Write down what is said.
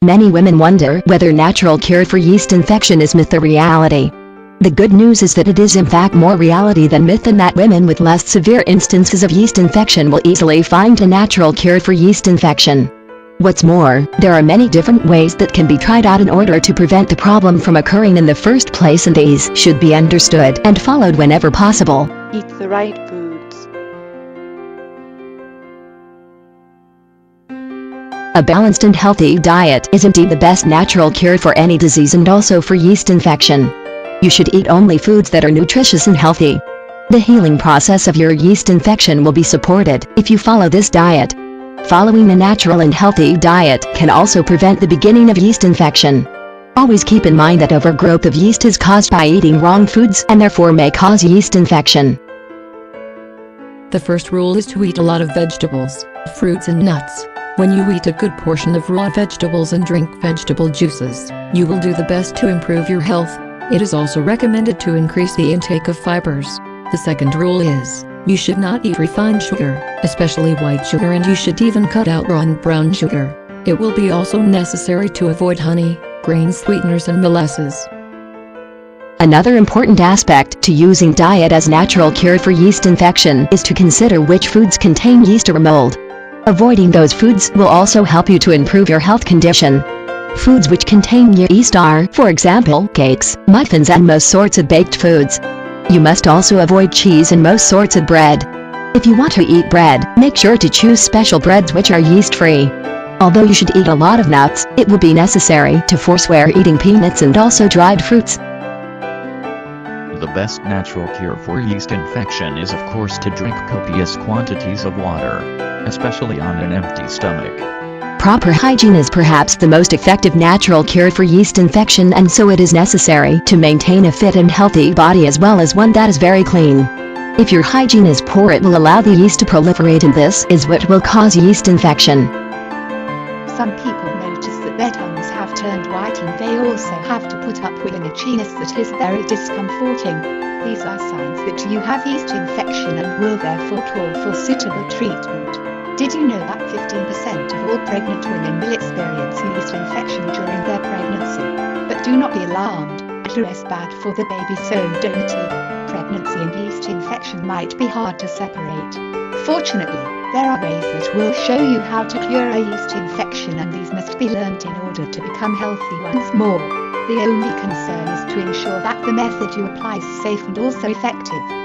Many women wonder whether natural cure for yeast infection is myth or reality. The good news is that it is in fact more reality than myth, and that women with less severe instances of yeast infection will easily find a natural cure for yeast infection. What's more, there are many different ways that can be tried out in order to prevent the problem from occurring in the first place, and these should be understood and followed whenever possible. Eat the right foods. A balanced and healthy diet is indeed the best natural cure for any disease, and also for yeast infection. You should eat only foods that are nutritious and healthy. The healing process of your yeast infection will be supported if you follow this diet. Following a natural and healthy diet can also prevent the beginning of yeast infection. Always keep in mind that overgrowth of yeast is caused by eating wrong foods and therefore may cause yeast infection. The first rule is to eat a lot of vegetables, fruits and nuts. When you eat a good portion of raw vegetables and drink vegetable juices, you will do the best to improve your health. It is also recommended to increase the intake of fibers. The second rule is, you should not eat refined sugar, especially white sugar, and you should even cut out raw and brown sugar. It will be also necessary to avoid honey, grain sweeteners and molasses. Another important aspect to using diet as natural cure for yeast infection is to consider which foods contain yeast or mold. Avoiding those foods will also help you to improve your health condition. Foods which contain yeast are, for example, cakes, muffins and most sorts of baked foods. You must also avoid cheese and most sorts of bread. If you want to eat bread, make sure to choose special breads which are yeast-free. Although you should eat a lot of nuts, it will be necessary to forswear eating peanuts and also dried fruits. The best natural cure for yeast infection is of course to drink copious quantities of water, especially on an empty stomach. Proper hygiene is perhaps the most effective natural cure for yeast infection, and so it is necessary to maintain a fit and healthy body as well as one that is very clean. If your hygiene is poor, it will allow the yeast to proliferate, and this is what will cause yeast infection. Some people notice that their tongues have turned white, and they also have to put up with an itchiness that is very discomforting. These are signs that you have yeast infection and will therefore call for suitable treatment. Did you know that 15% of all pregnant women will experience yeast infection during their pregnancy? But do not be alarmed, it is bad for the baby, so don't eat. Pregnancy and yeast infection might be hard to separate. Fortunately, there are ways that will show you how to cure a yeast infection, and these must be learnt in order to become healthy once more. The only concern is to ensure that the method you apply is safe and also effective.